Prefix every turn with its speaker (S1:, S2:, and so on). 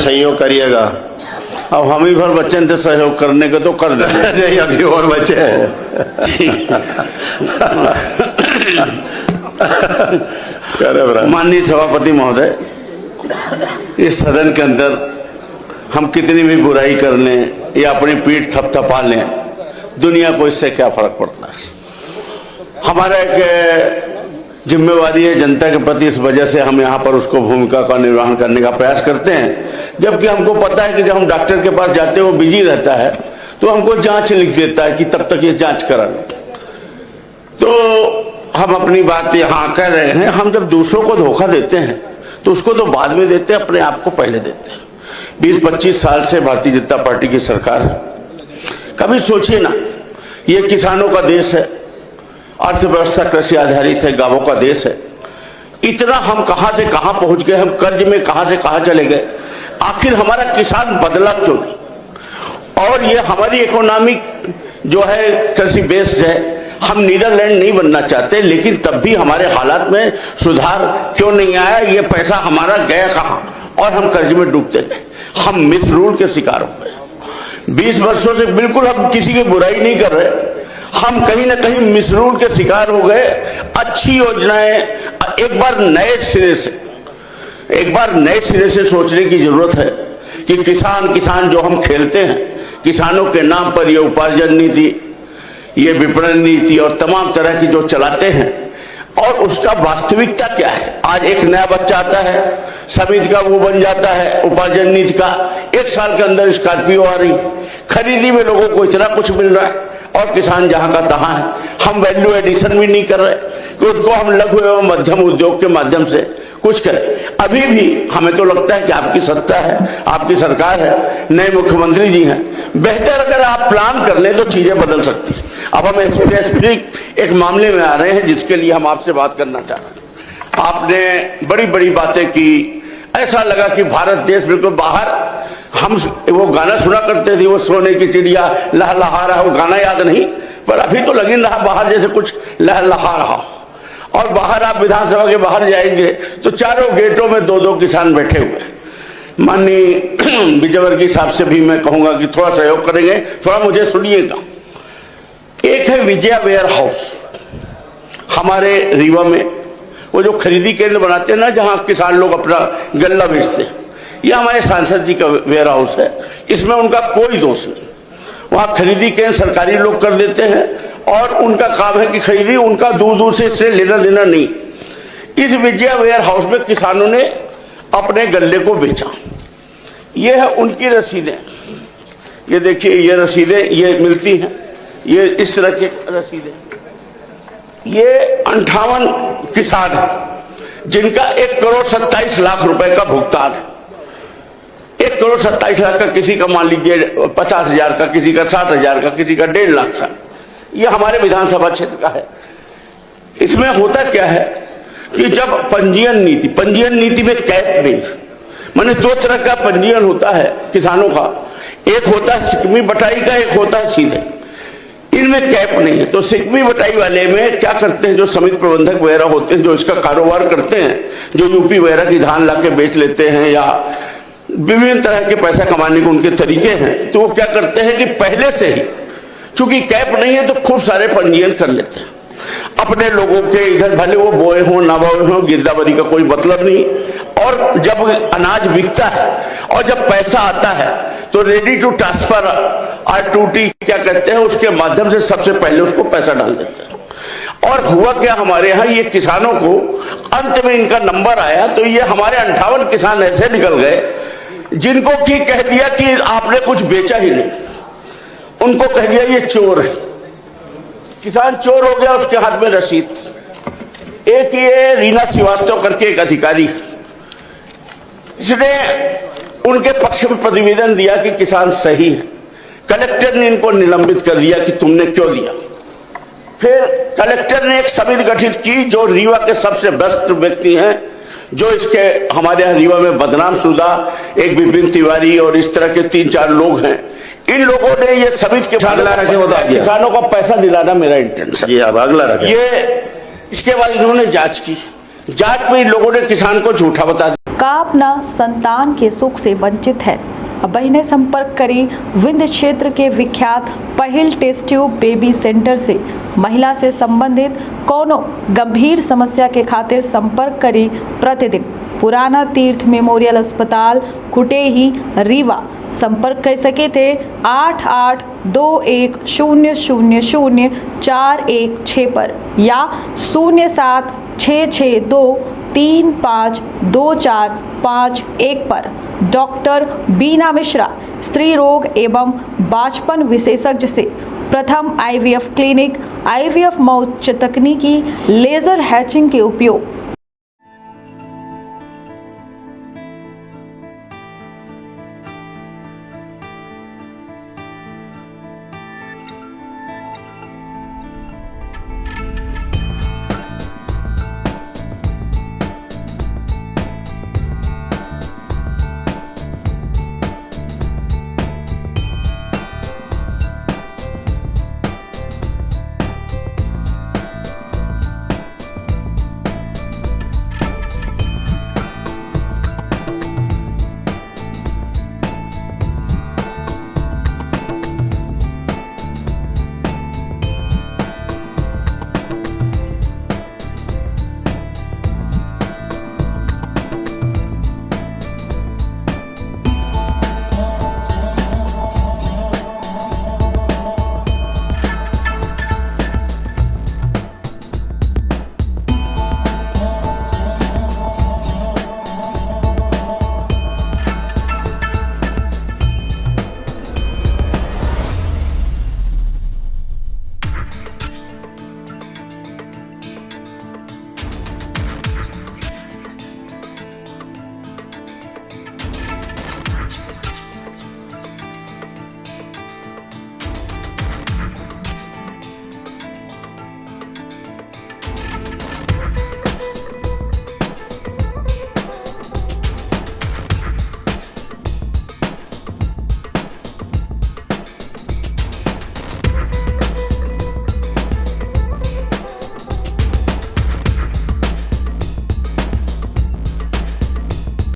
S1: सहयोग करिएगा। अब हम ही भर बच्चे थे सहयोग करने के तो कर देंगे।
S2: नहीं, अभी और बच्चे हैं।
S1: माननीय सभापति महोदय, इस सदन के अंदर हम कितनी भी बुराई कर लें या अपनी पीठ थपथपा लें, दुनिया को इससे क्या फर्क पड़ता है। हमारा एक जिम्मेवारी है जनता के प्रति, इस वजह से हम यहाँ पर उसको भूमिका का निर्वहन करने का प्रयास करते हैं। जबकि हमको पता है कि जब हम डॉक्टर के पास जाते हैं वो बिजी रहता है तो हमको जांच लिख देता है कि तब तक ये जांच करा लो। तो हम अपनी बात यहाँ कह रहे हैं, हम जब दूसरों को धोखा देते हैं तो उसको तो बाद में देते हैं, अपने आप को पहले देते हैं। 20-25 साल से भारतीय जनता पार्टी की सरकार है। कभी सोचिए ना, ये किसानों का देश है, अर्थव्यवस्था कृषि आधारित है, गांवों का देश है। इतना हम कहां से कहां पहुंच गए, हम कर्ज में कहां से कहां चले गए। आखिर हमारा किसान बदला क्यों नहीं? और ये हमारी इकोनॉमिक जो है कृषि बेस्ड है, हम नीदरलैंड नहीं बनना चाहते, लेकिन तब भी हमारे हालात में सुधार क्यों नहीं आया? ये पैसा हमारा गया कहां और हम कर्ज में डूबते गए। हम मिसरूल के शिकार हो गए। 20 वर्षों से बिल्कुल हम किसी की बुराई नहीं कर रहे, हम कहीं ना कहीं मिसरूल के शिकार हो गए। अच्छी योजनाएं एक बार नए सिरे से सोचने की जरूरत है कि किसान जो हम खेलते हैं, किसानों के नाम पर ये उपार्जन नीति, ये विपणन नीति और तमाम तरह की जो चलाते हैं, और उसका वास्तविकता क्या है। आज एक नया बच्चा आता है, समिति का वो बन जाता है उपार्जन नीति का, 1 साल के अंदर स्कॉर्पियो आ रही, खरीदी में लोगों को इतना कुछ मिल रहा है और किसान जहां का तहां है। हम वैल्यू एडिशन भी नहीं कर रहे कि उसको हम लघु एवं मध्यम उद्योग के माध्यम से कुछ करें। अभी भी हमें तो लगता है कि आपकी सत्ता है, आपकी सरकार है, नए मुख्यमंत्री जी हैं, बेहतर अगर आप प्लान कर लें तो चीजें बदल सकती हैं। अब हम स्पेसिफिक एक मामले में आ रहे हैं जिसके लिए हम आपसे बात करना चाह रहे हैं। आपने बड़ी बड़ी बातें की, ऐसा लगा कि भारत देश बिल्कुल बाहर, हम वो गाना सुना करते थे, वो सोने की चिड़िया लहलहा रहा, वो गाना याद नहीं, पर अभी तो लग रहा बाहर जैसे कुछ लहलहा रहा। और बाहर आप विधानसभा के बाहर जाएंगे तो चारों गेटों में 2-2 किसान बैठे हुए। माननीय विजयवर्गीय साहब से भी मैं कहूंगा कि थोड़ा सहयोग करेंगे, थोड़ा मुझे सुनिएगा। एक है विजया वेयर हाउस, हमारे रीवा में वो जो खरीदी केंद्र बनाते हैं ना, जहां किसान लोग अपना गल्ला बेचते हैं, यह हमारे सांसद जी का वेयर हाउस है। इसमें उनका कोई दोष नहीं। वहां खरीदी केंद्र सरकारी लोग कर देते हैं और उनका काम है कि खरीदी, उनका दूर दूर से इससे लेना देना नहीं। इस विजया वेयर हाउस में किसानों ने अपने गल्ले को बेचा। ये है उनकी रसीदें, ये देखिए, ये रसीदें ये मिलती हैं, ये इस तरह की रसीदें। ये 58 किसान हैं जिनका 1,27,00,000 रुपए का भुगतान है। 1,27,00,000 का किसी का मान लीजिए 50,000 का, किसी का 60,000 का, किसी का 1.5 लाख का। ये हमारे विधानसभा क्षेत्र का है। इसमें होता क्या है कि जब पंजीयन नीति में कैप नहीं, माने 2 तरह का पंजीयन होता है किसानों का, एक होता है सिकमी बटाई का, एक होता है सीधे। इनमें कैप नहीं है। तो सिकमी बटाई वाले में क्या करते हैं, जो समिति प्रबंधक वगैरह होते हैं, जो इसका कारोबार करते हैं, जो यूपी वगैरह की धान लाके बेच लेते हैं या विभिन्न तरह के पैसा कमाने के उनके तरीके हैं, तो वो क्या करते हैं कि पहले से ही, चूंकि कैप नहीं है, तो खूब सारे पंजीयन कर लेते हैं अपने लोगों के। इधर भले वो बोए हों ना बोए हों, गिरदावरी का कोई मतलब नहीं। और जब अनाज बिकता है और जब पैसा आता है तो रेडी टू ट्रांसफर R2T क्या कहते हैं, उसके माध्यम से सबसे पहले उसको पैसा डाल देते हैं। और हुआ क्या, हमारे यहाँ ये किसानों को अंत में इनका नंबर आया तो ये हमारे 58 किसान ऐसे निकल गए जिनको की कह दिया कि आपने कुछ बेचा ही नहीं। उनको कह दिया ये चोर है, किसान चोर हो गया, उसके हाथ में रसीद। एक ये रीना श्रीवास्तव करके एक अधिकारी, इसने उनके पक्ष में प्रतिवेदन दिया कि किसान सही है। कलेक्टर ने इनको निलंबित कर दिया कि तुमने क्यों दिया। फिर कलेक्टर ने एक समिति गठित की जो रीवा के सबसे भ्रष्ट व्यक्ति हैं, जो इसके हमारे यहाँ रीवा में बदनाम शुदा एक विपिन तिवारी और इस तरह के 3-4 लोग हैं। इन लोगों ने ये समिति के किसानों को पैसा दिलाना मेरा इंटेंशन।
S2: ये अब अगला रखे।
S1: ये इसके बाद इन्होंने जांच की, जांच में इन लोगों ने किसान को झूठा बता दिया।
S2: का अपना संतान के सुख से वंचित है। अब बहनें संपर्क करी विंध्य क्षेत्र के विख्यात पहिल टेस्ट ट्यूब बेबी सेंटर से। महिला से संबंधित कोनो गंभीर समस्या के खातिर संपर्क करी प्रतिदिन पुराना तीर्थ मेमोरियल अस्पताल कुटेही रीवा। संपर्क कर सके थे 8821000416 पर या 0766235245 पर। डॉक्टर बीना मिश्रा स्त्री रोग एवं बांझपन विशेषज्ञ से प्रथम IVF क्लिनिक, IVF मौच तकनीकी, लेजर हैचिंग के उपयोग,